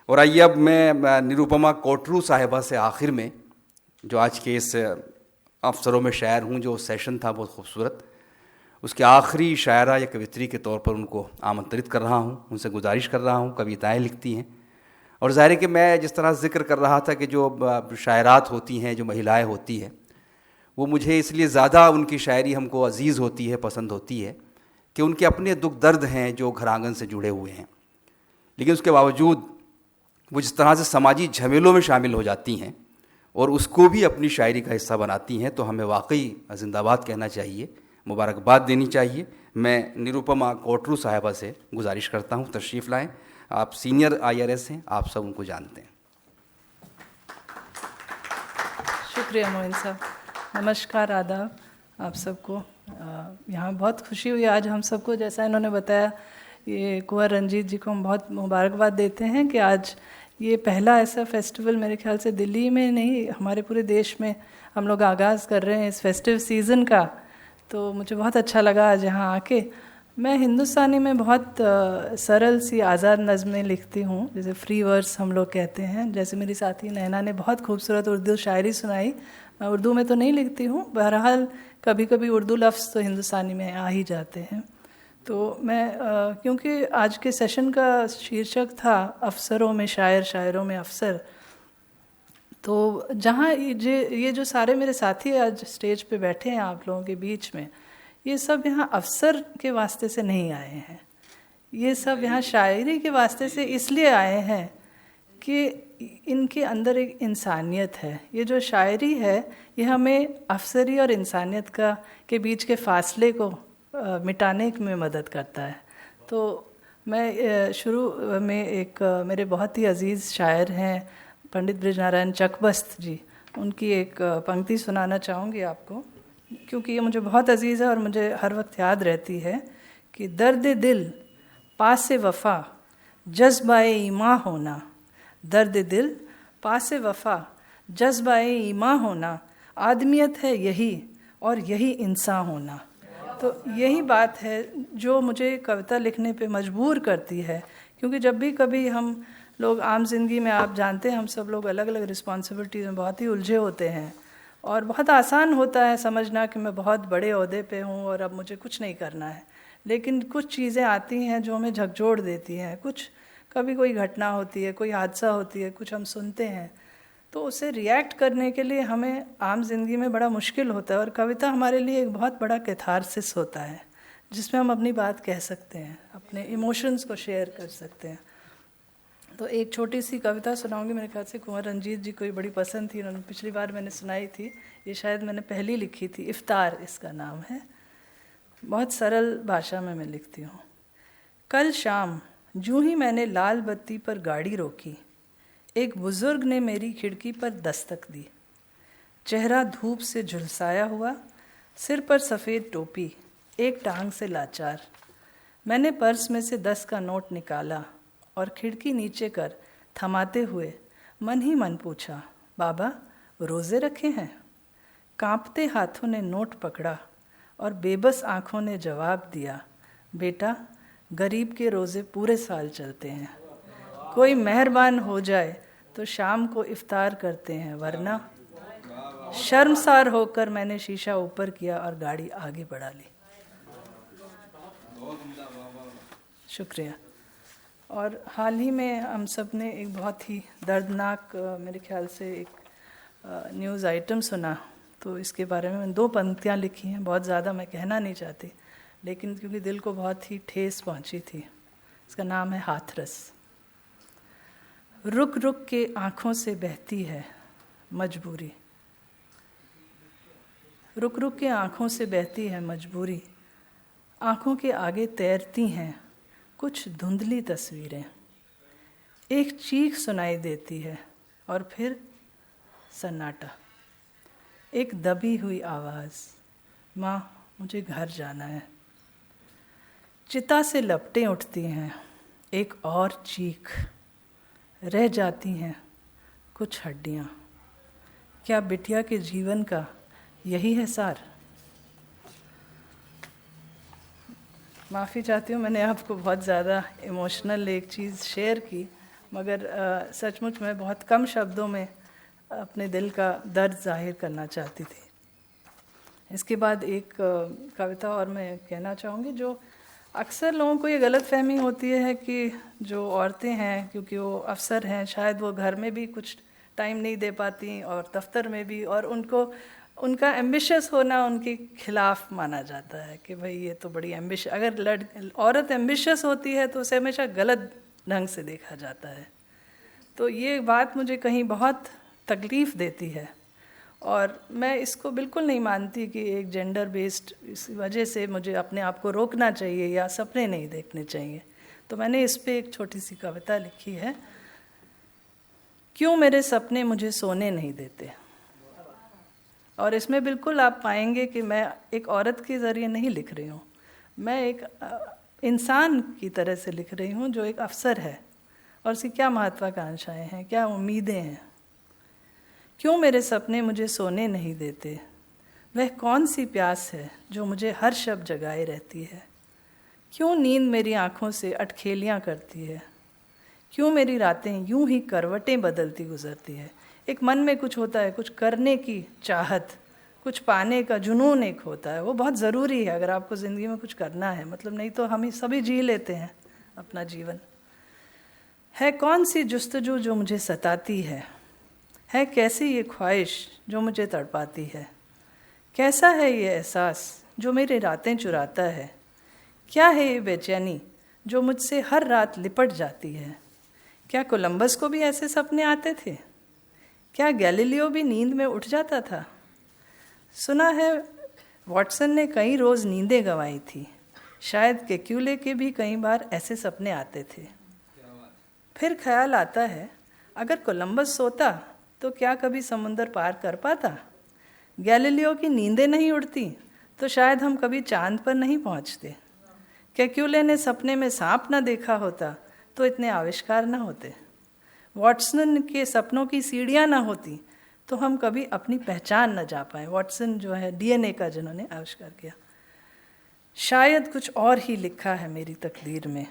और आइए अब मैं निरुपमा कोटरू साहिबा से आखिर में, जो आज के इस अफसरों में शायर हूँ, जो सेशन था बहुत खूबसूरत, उसके आखिरी शायरा या कवित्री के तौर पर उनको आमंत्रित कर रहा हूँ, उनसे गुजारिश कर रहा हूँ। कविताएँ लिखती हैं और ज़ाहिर है कि मैं जिस तरह जिक्र कर रहा था कि जो शायरात होती हैं, जो महिलाएँ होती हैं, वो मुझे इसलिए ज़्यादा उनकी शायरी हमको अजीज़ होती है, पसंद होती है कि उनके अपने दुख दर्द हैं जो घर आंगन से जुड़े हुए हैं, लेकिन उसके बावजूद वो जिस तरह से समाजी झमेलों में शामिल हो जाती हैं और उसको भी अपनी शायरी का हिस्सा बनाती हैं, तो हमें वाकई जिंदाबाद कहना चाहिए, मुबारकबाद देनी चाहिए। मैं निरुपमा कोटरू साहिबा से गुजारिश करता हूँ, तशरीफ़ लाएँ। आप सीनियर IRS हैं, आप सब उनको जानते हैं। शुक्रिया मोइन साहब। नमस्कार, आदाब आप सबको। यहाँ बहुत खुशी हुई आज हम सबको, जैसा इन्होंने बताया, ये कुंवर रंजीत जी को हम बहुत मुबारकबाद देते हैं कि आज ये पहला ऐसा फेस्टिवल, मेरे ख्याल से दिल्ली में नहीं, हमारे पूरे देश में हम लोग आगाज़ कर रहे हैं इस फेस्टिव सीज़न का। तो मुझे बहुत अच्छा लगा आज यहाँ आके। मैं हिंदुस्तानी में बहुत सरल सी आज़ाद नज़में लिखती हूँ, जैसे फ्री वर्स हम लोग कहते हैं। जैसे मेरी साथी नैना ने बहुत खूबसूरत उर्दू शायरी सुनाई, मैं उर्दू में तो नहीं लिखती हूँ, बहरहाल कभी कभी उर्दू लफ्ज़ तो हिंदुस्तानी में आ ही जाते हैं। तो मैं क्योंकि आज के सेशन का शीर्षक था अफसरों में शायर, शायरों में अफसर, तो जहाँ ये जो सारे मेरे साथी आज स्टेज पे बैठे हैं आप लोगों के बीच में, ये सब यहाँ अफसर के वास्ते से नहीं आए हैं, ये सब यहाँ शायरी के वास्ते से इसलिए आए हैं कि इनके अंदर एक इंसानियत है। ये जो शायरी है ये हमें अफसरी और इंसानियत के बीच के फासले को मिटाने में मदद करता है। तो मैं शुरू में एक मेरे बहुत ही अजीज़ शायर हैं पंडित बृजनारायण चकबस्त जी, उनकी एक पंक्ति सुनाना चाहूँगी आपको, क्योंकि ये मुझे बहुत अजीज़ है और मुझे हर वक्त याद रहती है कि दर्द दिल पास वफ़ा जज्बाए ईमा होना, दर्द दिल पास वफ़ा जज्बाए ईमा होना, आदमियत है यही और यही इंसान होना। तो यही बात है जो मुझे कविता लिखने पे मजबूर करती है, क्योंकि जब भी कभी हम लोग आम जिंदगी में, आप जानते हैं, हम सब लोग अलग अलग रिस्पॉन्सिबिलिटीज़ में बहुत ही उलझे होते हैं और बहुत आसान होता है समझना कि मैं बहुत बड़े ओहदे पे हूँ और अब मुझे कुछ नहीं करना है, लेकिन कुछ चीज़ें आती हैं जो हमें झकझोर देती हैं। कुछ कभी कोई घटना होती है, कोई हादसा होती है, कुछ हम सुनते हैं, तो उसे रिएक्ट करने के लिए हमें आम जिंदगी में बड़ा मुश्किल होता है, और कविता हमारे लिए एक बहुत बड़ा कैथारसिस होता है जिसमें हम अपनी बात कह सकते हैं, अपने इमोशंस को शेयर कर सकते हैं। तो एक छोटी सी कविता सुनाऊंगी, मेरे ख्याल से कुंवर रंजीत जी को ये बड़ी पसंद थी, उन्होंने पिछली बार मैंने सुनाई थी, ये शायद मैंने पहली लिखी थी, इफ्तार इसका नाम है। बहुत सरल भाषा में मैं लिखती हूँ। कल शाम जूं ही मैंने लाल बत्ती पर गाड़ी रोकी, एक बुजुर्ग ने मेरी खिड़की पर दस्तक दी। चेहरा धूप से झुलसाया हुआ, सिर पर सफ़ेद टोपी, एक टांग से लाचार। मैंने पर्स में से 10 का नोट निकाला और खिड़की नीचे कर थमाते हुए मन ही मन पूछा, बाबा रोज़े रखे हैं? कांपते हाथों ने नोट पकड़ा और बेबस आंखों ने जवाब दिया, बेटा गरीब के रोज़े पूरे साल चलते हैं, कोई मेहरबान हो जाए तो शाम को इफ्तार करते हैं, वरना। शर्मसार होकर मैंने शीशा ऊपर किया और गाड़ी आगे बढ़ा ली। शुक्रिया। और हाल ही में हम सब ने एक बहुत ही दर्दनाक, मेरे ख्याल से एक न्यूज़ आइटम सुना, तो इसके बारे में मैंने 2 पंक्तियाँ लिखी हैं, बहुत ज़्यादा मैं कहना नहीं चाहती, लेकिन क्योंकि दिल को बहुत ही ठेस पहुंची थी। इसका नाम है हाथरस। रुक रुक के आँखों से बहती है मजबूरी, रुक रुक के आँखों से बहती है मजबूरी, आँखों के आगे तैरती हैं कुछ धुंधली तस्वीरें। एक चीख सुनाई देती है और फिर सन्नाटा, एक दबी हुई आवाज़, माँ मुझे घर जाना है। चिता से लपटें उठती हैं, एक और चीख, रह जाती हैं कुछ हड्डियाँ। क्या बिटिया के जीवन का यही है सार? माफ़ी चाहती हूँ, मैंने आपको बहुत ज़्यादा इमोशनल एक चीज़ शेयर की, मगर सचमुच मैं बहुत कम शब्दों में अपने दिल का दर्द जाहिर करना चाहती थी। इसके बाद एक कविता और मैं कहना चाहूँगी, जो अक्सर लोगों को ये गलतफहमी होती है कि जो औरतें हैं, क्योंकि वो अफसर हैं, शायद वो घर में भी कुछ टाइम नहीं दे पाती और दफ्तर में भी, और उनको उनका एम्बिशियस होना उनके खिलाफ माना जाता है कि भाई ये तो बड़ी अगर औरत एम्बिशियस होती है तो उसे हमेशा गलत ढंग से देखा जाता है। तो ये बात मुझे कहीं बहुत तकलीफ़ देती है और मैं इसको बिल्कुल नहीं मानती कि एक जेंडर बेस्ड इस वजह से मुझे अपने आप को रोकना चाहिए या सपने नहीं देखने चाहिए। तो मैंने इस पे एक छोटी सी कविता लिखी है, क्यों मेरे सपने मुझे सोने नहीं देते। और इसमें बिल्कुल आप पाएंगे कि मैं एक औरत के ज़रिए नहीं लिख रही हूँ, मैं एक इंसान की तरह से लिख रही हूँ जो एक अफसर है और उसकी क्या महत्वाकांक्षाएं हैं, क्या उम्मीदें हैं। क्यों मेरे सपने मुझे सोने नहीं देते, वह कौन सी प्यास है जो मुझे हर शब जगाए रहती है। क्यों नींद मेरी आँखों से अटखेलियाँ करती है, क्यों मेरी रातें यूं ही करवटें बदलती गुजरती है। एक मन में कुछ होता है, कुछ करने की चाहत, कुछ पाने का जुनून एक होता है, वो बहुत ज़रूरी है अगर आपको ज़िंदगी में कुछ करना है, मतलब नहीं तो हम ही सभी जी लेते हैं अपना जीवन। है कौन सी जुस्तजू जो मुझे सताती है कैसी ये ख्वाहिश जो मुझे तड़पाती है। कैसा है ये एहसास जो मेरी रातें चुराता है, क्या है ये बेचैनी जो मुझसे हर रात लिपट जाती है। क्या कोलंबस को भी ऐसे सपने आते थे, क्या गैलीलियो भी नींद में उठ जाता था। सुना है वॉटसन ने कई रोज़ नींदें गंवाई थी, शायद केक्यूले के भी कई बार ऐसे सपने आते थे। फिर ख्याल आता है अगर कोलंबस सोता तो क्या कभी समुंदर पार कर पाता। गैलीलियो की नींदें नहीं उड़ती तो शायद हम कभी चांद पर नहीं पहुंचते। केक्यूले ने सपने में सांप न देखा होता तो इतने आविष्कार न होते। वॉटसन के सपनों की सीढ़ियाँ न होती तो हम कभी अपनी पहचान न जा पाए। वॉटसन जो है डीएनए का जिन्होंने आविष्कार किया। शायद कुछ और ही लिखा है मेरी तकदीर में,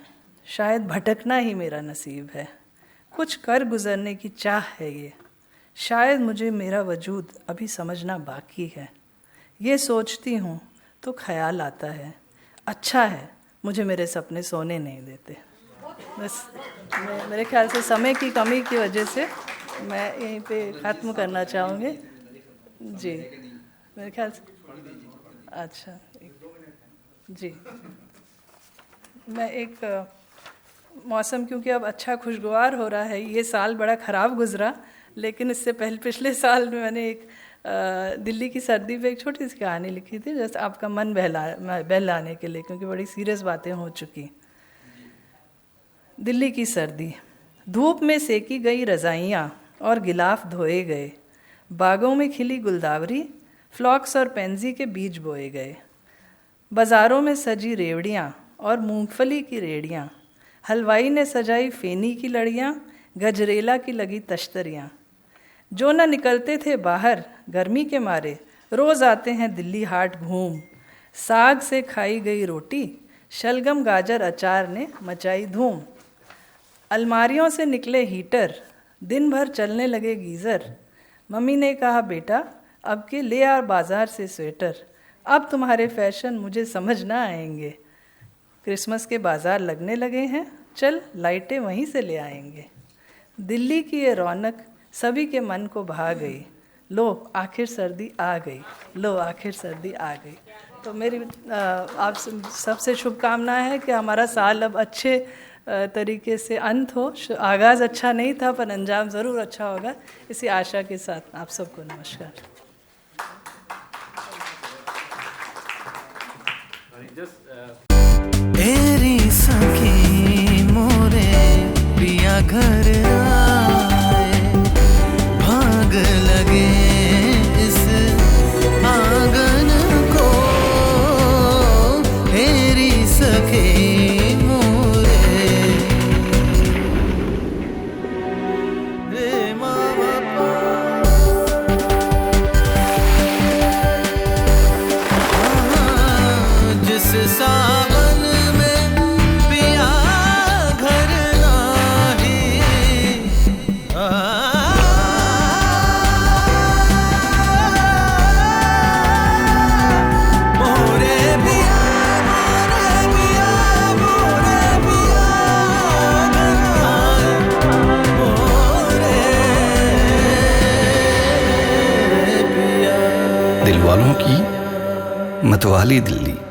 शायद भटकना ही मेरा नसीब है, कुछ कर गुजरने की चाह है ये, शायद मुझे मेरा वजूद अभी समझना बाकी है। ये सोचती हूँ तो ख़याल आता है, अच्छा है मुझे मेरे सपने सोने नहीं देते। बस मेरे ख्याल से समय की कमी की वजह से मैं यहीं पे ख़त्म करना चाहूँगी जी। मेरे ख्याल से अच्छा जी, मैं एक मौसम क्योंकि अब अच्छा खुशगवार हो रहा है, ये साल बड़ा ख़राब गुज़रा, लेकिन इससे पहले पिछले साल में मैंने एक दिल्ली की सर्दी पे एक छोटी सी कहानी लिखी थी, जैसे आपका मन बहलाने के लिए, क्योंकि बड़ी सीरियस बातें हो चुकी। दिल्ली की सर्दी, धूप में सेकी गई रज़ाइयाँ और गिलाफ धोए गए, बागों में खिली गुलदावरी, फ्लॉक्स और पेंजी के बीज बोए गए, बाज़ारों में सजी रेवड़ियाँ और मूंगफली की रेड़ियाँ, हलवाई ने सजाई फेनी की लड़ियाँ, गजरेला की लगी तश्तरियाँ। जो न निकलते थे बाहर गर्मी के मारे, रोज़ आते हैं दिल्ली हाट घूम, साग से खाई गई रोटी, शलगम गाजर अचार ने मचाई धूम। अलमारियों से निकले हीटर, दिन भर चलने लगे गीज़र, मम्मी ने कहा बेटा अब के ले आ बाज़ार से स्वेटर, अब तुम्हारे फैशन मुझे समझ ना आएंगे। क्रिसमस के बाज़ार लगने लगे हैं, चल लाइटें वहीं से ले आएंगे। दिल्ली की ये रौनक सभी के मन को भा गई, लो आखिर सर्दी आ गई, लो आखिर सर्दी आ गई। तो मेरी आप सबसे शुभकामनाएं है कि हमारा साल अब अच्छे तरीके से अंत हो। आगाज़ अच्छा नहीं था पर अंजाम ज़रूर अच्छा होगा, इसी आशा के साथ आप सबको नमस्कार। एरी सखी मोरे पिया घर आए, भाग लगे इस आंगन को, एरी सखी मोरे रे मामा जिस सावन में पिया घर नाही, की मतवाली दिल्ली।